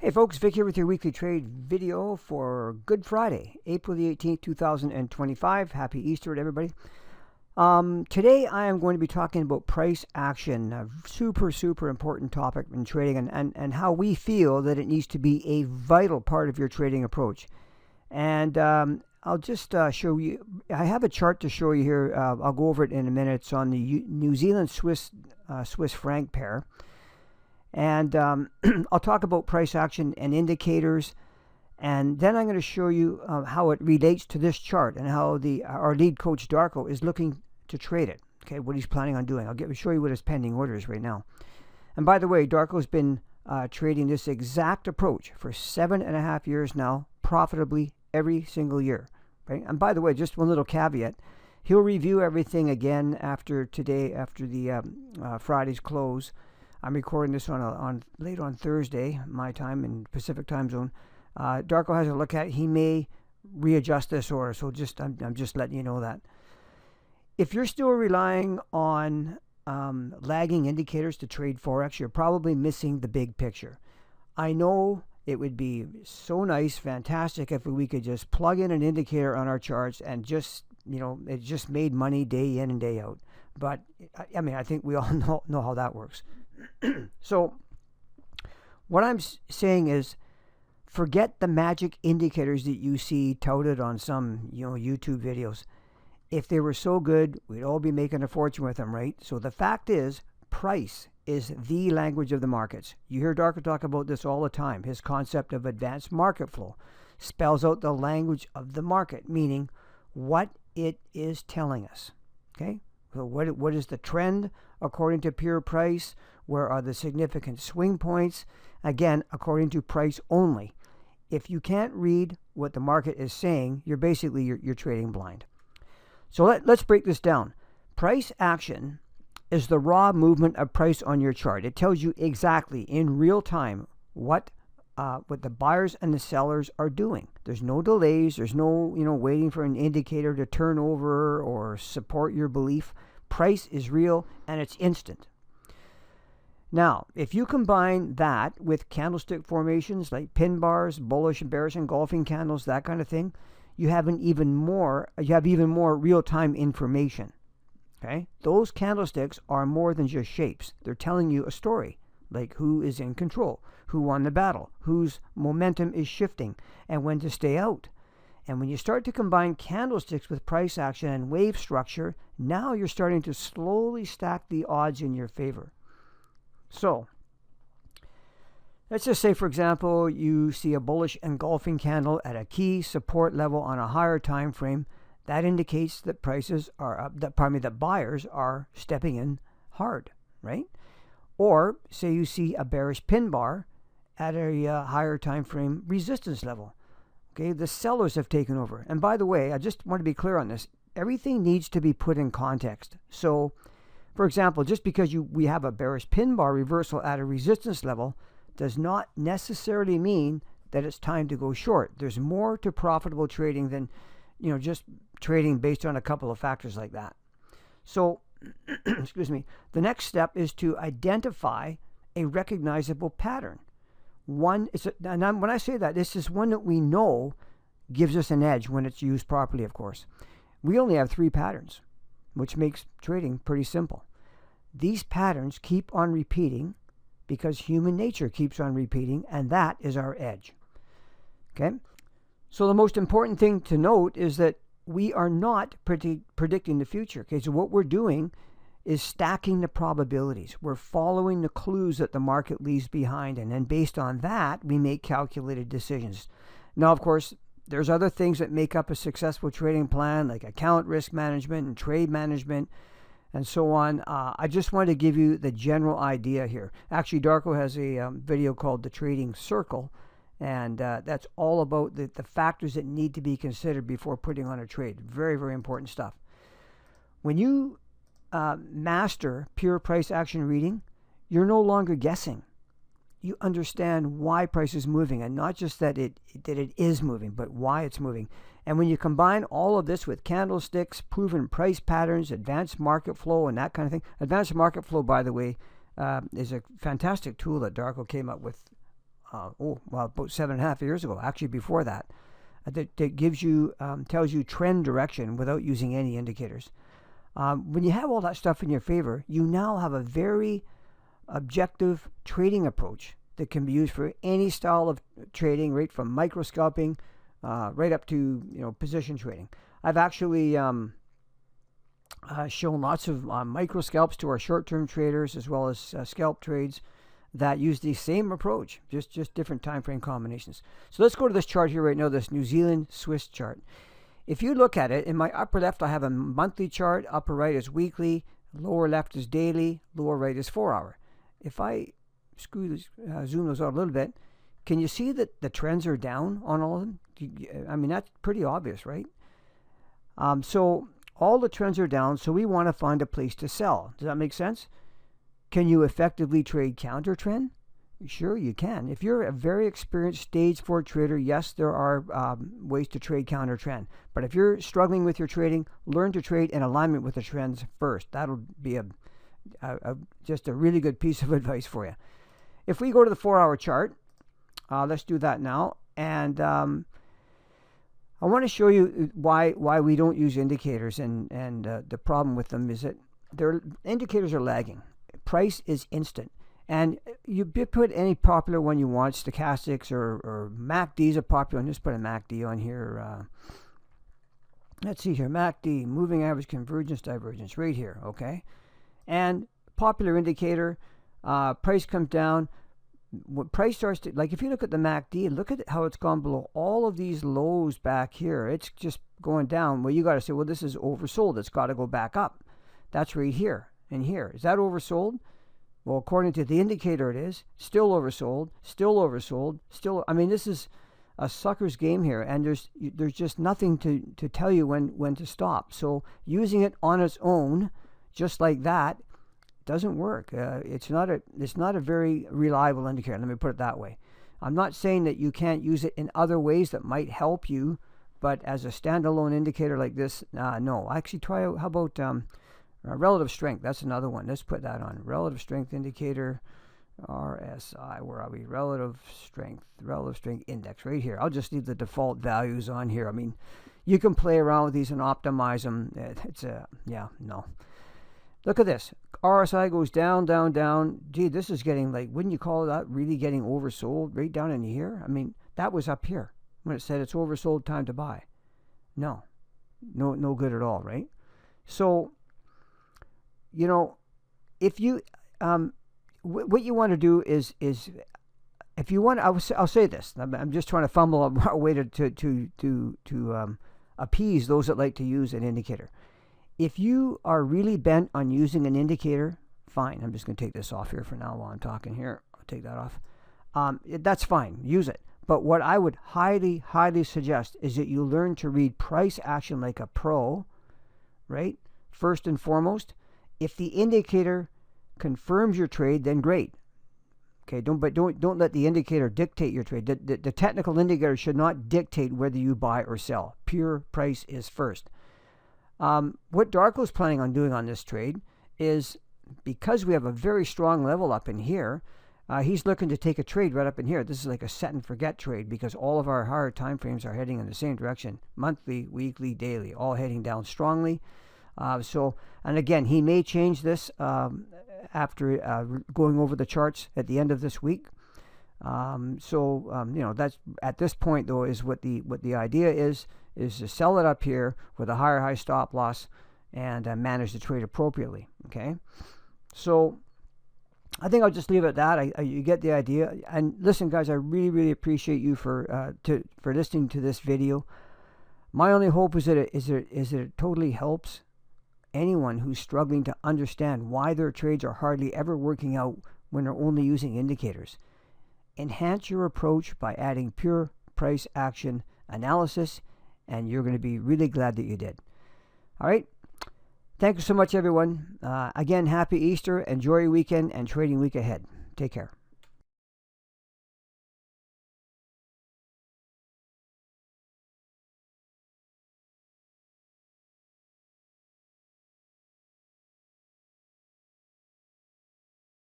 Hey folks, Vic here with your weekly trade video for Good Friday, April the 18th, 2025. Happy Easter to everybody. Today I am going to be talking about price action, a super important topic in trading, and how we feel that it needs to be a vital part of your trading approach. And I'll just show you, I have a chart to show you here. I'll go over it in a minute. It's on the New Zealand Swiss franc pair. And I'll talk about price action and indicators, and then I'm going to show you how it relates to this chart and how our lead coach Darko is looking to trade it. Okay, what he's planning on doing. I'll show you what his pending order is right now. And by the way, Darko's been trading this exact approach for 7.5 years now, profitably every single year. Right? And by the way, just one little caveat: he'll review everything again after today, after the Friday's close. I'm recording this on late on Thursday, my time in Pacific time zone. Darko has a look at it. He may readjust this order, so I'm just letting you know that. If you're still relying on lagging indicators to trade Forex, you're probably missing the big picture. I know it would be so nice, fantastic, if we could just plug in an indicator on our charts and just, it just made money day in and day out. But, I mean, I think we all know how that works. So what I'm saying is, forget the magic indicators that you see touted on some YouTube videos. If they were so good, we'd all be making a fortune with them, right? So the fact is, price is the language of the markets. You hear Darko talk about this all the time. His concept of advanced market flow spells out the language of the market, meaning what it is telling us. Okay, so what is the trend according to pure price? Where are the significant swing points? Again, according to price only. If you can't read what the market is saying, you're basically you're trading blind. So let's break this down. Price action is the raw movement of price on your chart. It tells you exactly in real time what the buyers and the sellers are doing. There's no delays. There's no waiting for an indicator to turn over or support your belief. Price is real and it's instant. Now, if you combine that with candlestick formations like pin bars, bullish and bearish engulfing candles, that kind of thing, you have even more real-time information. Okay? Those candlesticks are more than just shapes. They're telling you a story, like who is in control, who won the battle, whose momentum is shifting, and when to stay out. And when you start to combine candlesticks with price action and wave structure, now you're starting to slowly stack the odds in your favor. So, let's just say, for example, you see a bullish engulfing candle at a key support level on a higher time frame. That indicates that that buyers are stepping in hard, right? Or say you see a bearish pin bar at a higher time frame resistance level. Okay, the sellers have taken over. And by the way, I just want to be clear on this. Everything needs to be put in context. So, for example, just because we have a bearish pin bar reversal at a resistance level does not necessarily mean that it's time to go short. There's more to profitable trading than just trading based on a couple of factors like that. So, excuse me, the next step is to identify a recognizable pattern. When I say that, this is one that we know gives us an edge when it's used properly, of course. We only have 3 patterns, which makes trading pretty simple. These patterns keep on repeating because human nature keeps on repeating, and that is our edge. Okay? So the most important thing to note is that we are not predicting the future. Okay? So what we're doing is stacking the probabilities. We're following the clues that the market leaves behind, and then based on that, we make calculated decisions. Now, of course, there's other things that make up a successful trading plan, like account risk management and trade management and so on. I just wanted to give you the general idea here. Actually, Darko has a video called The Trading Circle, and that's all about the factors that need to be considered before putting on a trade. Very important stuff. When you master pure price action reading, you're no longer guessing. You understand why price is moving, and not just that it is moving, but why it's moving. And when you combine all of this with candlesticks, proven price patterns, advanced market flow, and that kind of thing. Advanced market flow, by the way, is a fantastic tool that Darko came up with about 7.5 years ago, actually before that, that gives you, tells you trend direction without using any indicators. When you have all that stuff in your favor, you now have a very objective trading approach that can be used for any style of trading, right from micro scalping right up to position trading. I've actually shown lots of micro scalps to our short-term traders, as well as scalp trades that use the same approach, just different time frame combinations. So let's go to this chart here right now, this New Zealand Swiss chart. If you look at it, in my upper left I have a monthly chart, upper right is weekly, lower left is daily, lower right is 4 hour. If I zoom those out a little bit, can you see that the trends are down on all of them? I mean, that's pretty obvious, right? So all the trends are down, so we want to find a place to sell. Does that make sense? Can you effectively trade counter trend? Sure, you can. If you're a very experienced stage 4 trader, yes, there are ways to trade counter trend. But if you're struggling with your trading, learn to trade in alignment with the trends first. That'll be just a really good piece of advice for you. If we go to the 4 hour chart, let's do that now. And I want to show you why we don't use indicators, and the problem with them is that their indicators are lagging. Price is instant. And you put any popular one you want, stochastics or MACDs are popular. And just put a MACD on here. Let's see here, MACD, moving average convergence divergence, right here, okay? And popular indicator, price comes down. When price starts to, like if you look at the MACD, look at how it's gone below all of these lows back here. It's just going down. Well, you got to say, well, this is oversold. It's got to go back up. That's right here and here. Is that oversold? Well, according to the indicator, it is. Still oversold, still oversold, still. I mean, this is a sucker's game here, and there's just nothing to tell you when to stop. So using it on its own, just like that, doesn't work. It's not a very reliable indicator. Let me put it that way. I'm not saying that you can't use it in other ways that might help you, but as a standalone indicator like this, no. Actually, try out. How about relative strength? That's another one. Let's put that on. Relative strength indicator, RSI. Where are we? Relative strength index, right here. I'll just leave the default values on here. I mean, you can play around with these and optimize them. No. Look at this. RSI goes down, down, down. Gee, this is getting, like, wouldn't you call that really getting oversold right down in here? I mean, that was up here when it said it's oversold, time to buy. No good at all, right? So, if you, what you want to do is if you want, I'll say this. I'm just trying to fumble a way to appease those that like to use an indicator. If you are really bent on using an indicator, fine. I'm just going to take this off here for now while I'm talking here. I'll take that off. That's fine. Use it. But what I would highly, highly suggest is that you learn to read price action like a pro, right? First and foremost. If the indicator confirms your trade, then great. Okay, don't let the indicator dictate your trade. The technical indicator should not dictate whether you buy or sell. Pure price is first. What Darko's planning on doing on this trade is, because we have a very strong level up in here, he's looking to take a trade right up in here. This is like a set and forget trade, because all of our higher time frames are heading in the same direction. Monthly, weekly, daily, all heading down strongly. And again, he may change this after going over the charts at the end of this week. That's at this point though is what the idea is to sell it up here with a high stop loss and manage the trade appropriately. Okay, so I think I'll just leave it at that. You get the idea. And listen, guys, I really appreciate you for listening to this video. My only hope is that it totally helps anyone who's struggling to understand why their trades are hardly ever working out when they're only using indicators. Enhance your approach by adding pure price action analysis, and you're going to be really glad that you did. All right. Thank you so much, everyone. Again, happy Easter. Enjoy your weekend and trading week ahead. Take care.